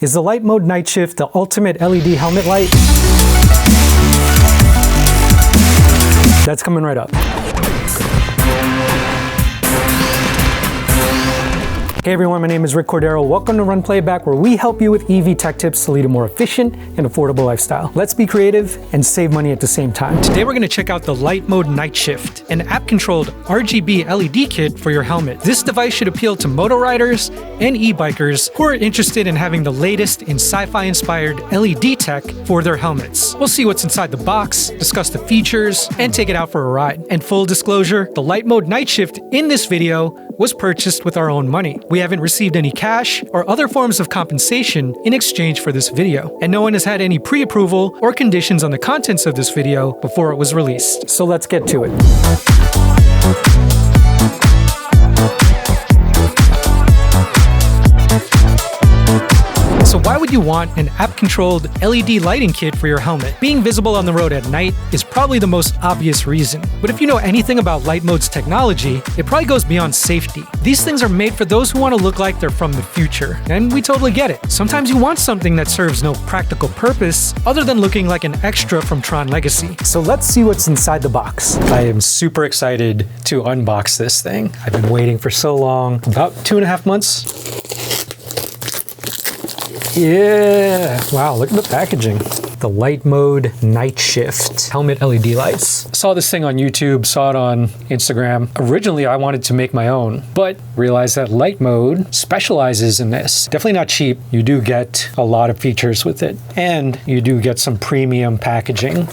Is the LightMode Night Shift the ultimate LED helmet light? That's coming right up. Hey everyone, my name is Rick Cordero. Welcome to RunPlayBack, where we help you with EV tech tips to lead a more efficient and affordable lifestyle. Let's be creative and save money at the same time. Today we're going to check out the LightMode Night Shift, an app-controlled RGB LED kit for your helmet. This device should appeal to moto riders and e-bikers who are interested in having the latest in sci-fi inspired LED tech for their helmets. We'll see what's inside the box, discuss the features, and take it out for a ride. And full disclosure, the LightMode Night Shift in this video was purchased with our own money. We haven't received any cash or other forms of compensation in exchange for this video, and no one has had any pre-approval or conditions on the contents of this video before it was released. So let's get to it. So why would you want an app-controlled LED lighting kit for your helmet? Being visible on the road at night is probably the most obvious reason. But if you know anything about LightMode's technology, it probably goes beyond safety. These things are made for those who want to look like they're from the future, and we totally get it. Sometimes you want something that serves no practical purpose other than looking like an extra from Tron Legacy. So let's see what's inside the box. I am super excited to unbox this thing. I've been waiting for so long, about 2.5 months. Yeah, wow, look at the packaging. The LightMode Night Shift helmet LED lights. Saw this thing on YouTube, saw it on Instagram. Originally, I wanted to make my own, but realized that LightMode specializes in this. Definitely not cheap. You do get a lot of features with it, and you do get some premium packaging.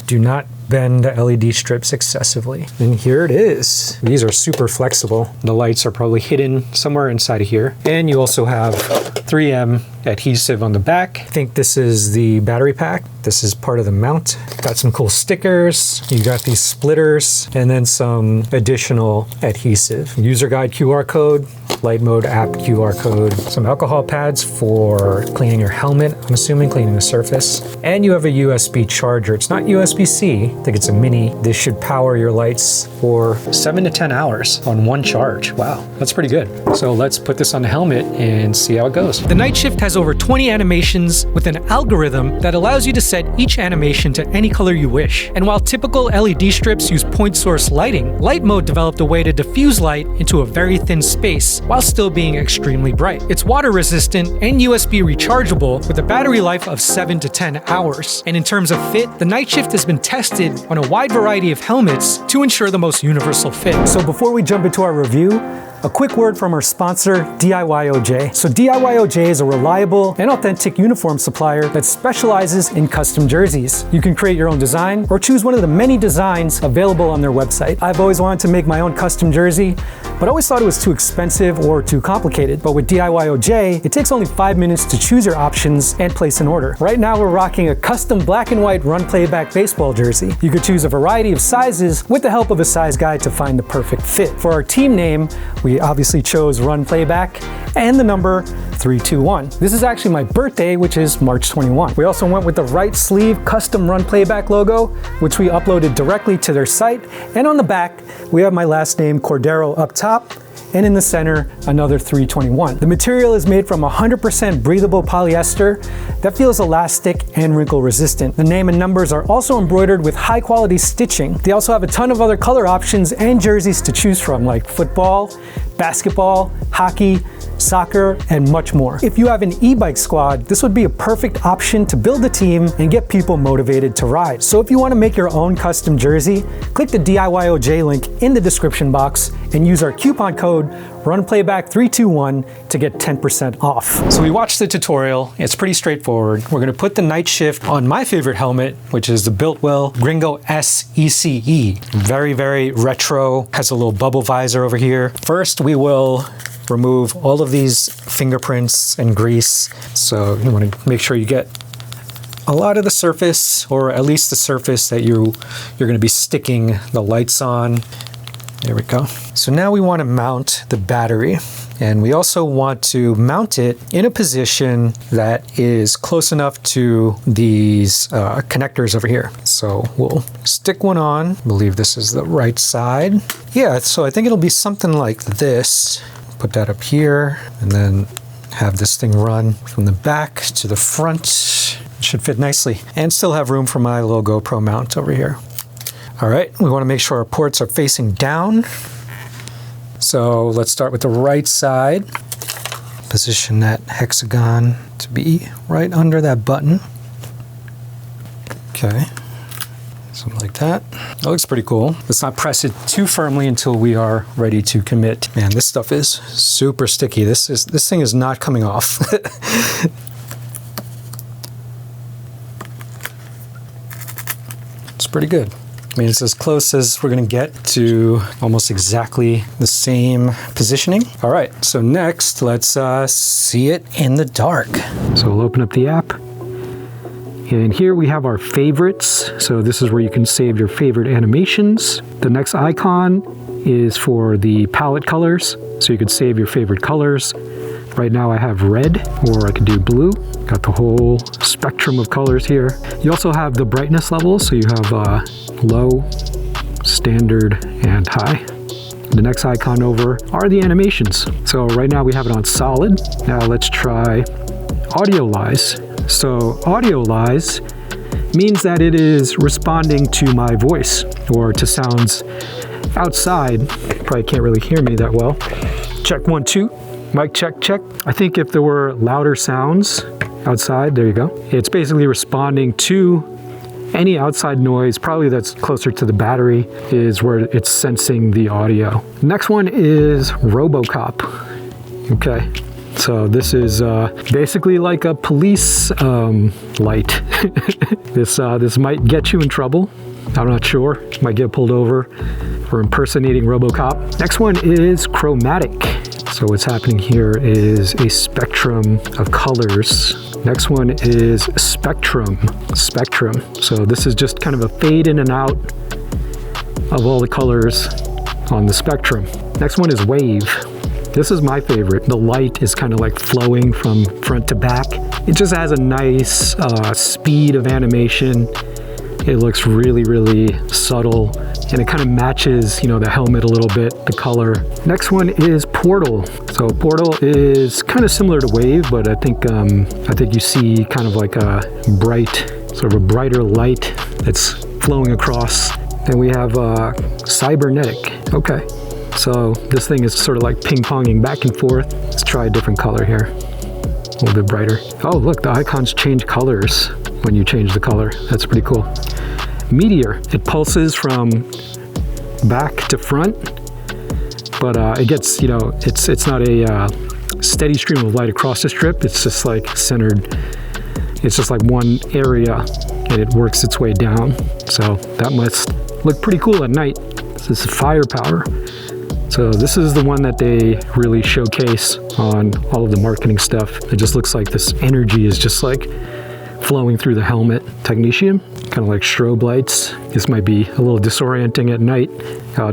Do not bend the LED strips excessively. And here it is. These are super flexible. The lights are probably hidden somewhere inside of here. And you also have 3M adhesive on the back. I think this is the battery pack. This is part of the mount. Got some cool stickers. You got these splitters and then some additional adhesive. User guide QR code, LightMode app QR code, some alcohol pads for cleaning your helmet, I'm assuming cleaning the surface. And you have a USB charger. It's not USB-C, I think it's a mini. This should power your lights for 7 to 10 hours on one charge. Wow, that's pretty good. So let's put this on the helmet and see how it goes. The Night Shift has over 20 animations with an algorithm that allows you to set each animation to any color you wish. And while typical LED strips use point source lighting, LightMode developed a way to diffuse light into a very thin space while still being extremely bright. It's water resistant and USB rechargeable with a battery life of 7 to 10 hours. And in terms of fit, the Night Shift has been tested on a wide variety of helmets to ensure the most universal fit. So before we jump into our review, a quick word from our sponsor, DIYOJ. So DIYOJ is a reliable and authentic uniform supplier that specializes in custom jerseys. You can create your own design or choose one of the many designs available on their website. I've always wanted to make my own custom jersey, but always thought it was too expensive or too complicated. But with DIYOJ, it takes only 5 minutes to choose your options and place an order. Right now, we're rocking a custom black and white RunPlayBack baseball jersey. You could choose a variety of sizes with the help of a size guide to find the perfect fit. For our team name, we obviously chose RunPlayBack and the number 321. This is actually my birthday, which is March 21. We also went with the right sleeve custom RunPlayBack logo, which we uploaded directly to their site. And on the back, we have my last name Cordero up top, and in the center, another 321. The material is made from 100% breathable polyester that feels elastic and wrinkle resistant. The name and numbers are also embroidered with high quality stitching. They also have a ton of other color options and jerseys to choose from, like football, basketball, hockey, soccer, and much more. If you have an e-bike squad, this would be a perfect option to build a team and get people motivated to ride. So if you want to make your own custom jersey, click the DIYOJ link in the description box and use our coupon code RunPlayBack321 to get 10% off. So we watched the tutorial. It's pretty straightforward. We're going to put the Night Shift on my favorite helmet, which is the Biltwell Gringo S ECE. Very, very retro. Has a little bubble visor over here. First, we will remove all of these fingerprints and grease. So you want to make sure you get a lot of the surface, or at least the surface that you're going to be sticking the lights on. There we go. So now we want to mount the battery, and we also want to mount it in a position that is close enough to these connectors over here. So we'll stick one on. I believe this is the right side. Yeah, so I think it'll be something like this. Put that up here, and then have this thing run from the back to the front. It should fit nicely and still have room for my little GoPro mount over here. All right, we want to make sure our ports are facing down. So let's start with the right side. Position that hexagon to be right under that button. Okay, something like that. That looks pretty cool. Let's not press it too firmly until we are ready to commit. Man, this stuff is super sticky. This thing is not coming off. It's pretty good. I mean, it's as close as we're gonna get to almost exactly the same positioning. All right, so next, let's see it in the dark. So we'll open up the app. And here we have our favorites. So this is where you can save your favorite animations. The next icon is for the palette colors. So you can save your favorite colors. Right now I have red, or I could do blue. Got the whole spectrum of colors here. You also have the brightness levels. So you have low, standard, and high. The next icon over are the animations. So right now we have it on solid. Now let's try audiolize. So audiolize means that it is responding to my voice or to sounds outside. Probably can't really hear me that well. Check 1, 2. Mic check, check. I think if there were louder sounds outside, there you go. It's basically responding to any outside noise, probably that's closer to the battery, is where it's sensing the audio. Next one is RoboCop. Okay, so this is basically like a police light. This might get you in trouble. I'm not sure. Might get pulled over for impersonating RoboCop. Next one is chromatic. So what's happening here is a spectrum of colors. Next one is spectrum. So this is just kind of a fade in and out of all the colors on the spectrum. Next one is wave. This is my favorite. The light is kind of like flowing from front to back. It just has a nice speed of animation. It looks really, really subtle, and it kind of matches, you know, the helmet a little bit, the color. Next one is portal. So portal is kind of similar to wave, but I think you see kind of like a sort of a brighter light that's flowing across. And we have cybernetic. Okay, so this thing is sort of like ping-ponging back and forth. Let's try a different color here, a little bit brighter. Oh, look, the icons change colors when you change the color. That's pretty cool. Meteor, it pulses from back to front, but it gets, you know, it's not a steady stream of light across the strip. It's just like centered. It's just like one area, and it works its way down. So that must look pretty cool at night. This is firepower. So this is the one that they really showcase on all of the marketing stuff. It just looks like this energy is just like flowing through the helmet. Technetium, kind of like strobe lights. This might be a little disorienting at night.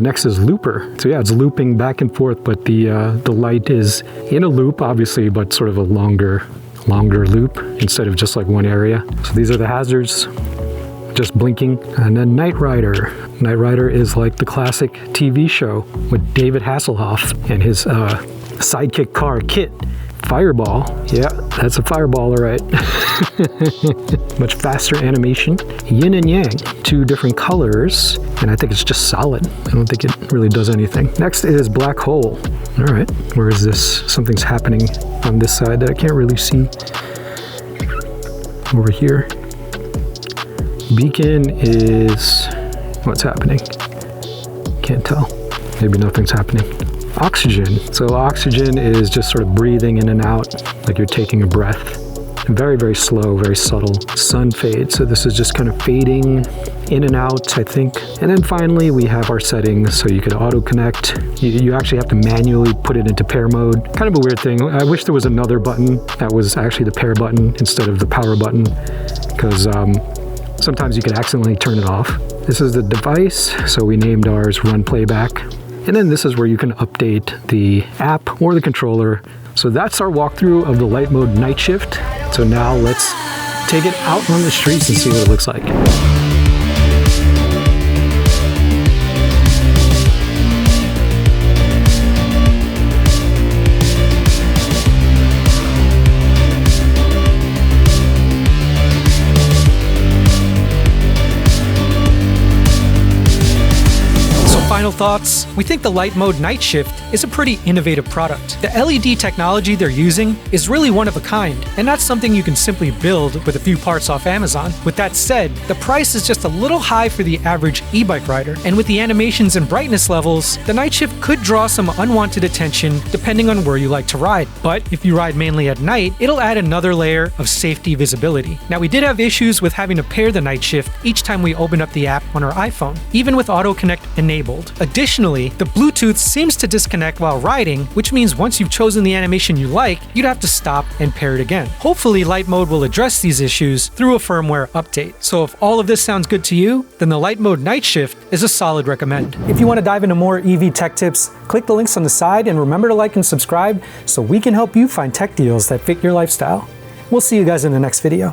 Next is looper. So yeah, it's looping back and forth, but the light is in a loop, obviously, but sort of a longer loop instead of just like one area. So these are the hazards, just blinking. And then Knight Rider. Knight Rider is like the classic TV show with David Hasselhoff and his sidekick car, Kit. Fireball, yeah, that's a fireball, all right. Much faster animation. Yin and Yang, 2 different colors, and I think it's just solid. I don't think it really does anything. Next is Black Hole. All right, where is this? Something's happening on this side that I can't really see. Over here. Beacon is, what's happening? Can't tell. Maybe nothing's happening. Oxygen. So oxygen is just sort of breathing in and out, like you're taking a breath. Very, very slow, very subtle. Sun fade. So this is just kind of fading in and out, I think. And then finally, we have our settings. So you could auto connect. You actually have to manually put it into pair mode. Kind of a weird thing. I wish there was another button that was actually the pair button instead of the power button, because sometimes you could accidentally turn it off. This is the device. So we named ours RunPlayBack. And then this is where you can update the app or the controller. So that's our walkthrough of the LightMode Night Shift. So now let's take it out on the streets and see what it looks like. final thoughts, we think the LightMode Night Shift is a pretty innovative product. The LED technology they're using is really one of a kind, and not something you can simply build with a few parts off Amazon. With that said, the price is just a little high for the average e-bike rider, and with the animations and brightness levels, the Night Shift could draw some unwanted attention depending on where you like to ride. But if you ride mainly at night, it'll add another layer of safety visibility. Now, we did have issues with having to pair the Night Shift each time we open up the app on our iPhone, even with Auto Connect enabled. Additionally, the Bluetooth seems to disconnect while riding, which means once you've chosen the animation you like, you'd have to stop and pair it again. Hopefully, LightMode will address these issues through a firmware update. So if all of this sounds good to you, then the LightMode Night Shift is a solid recommend. If you want to dive into more EV tech tips, click the links on the side and remember to like and subscribe so we can help you find tech deals that fit your lifestyle. We'll see you guys in the next video.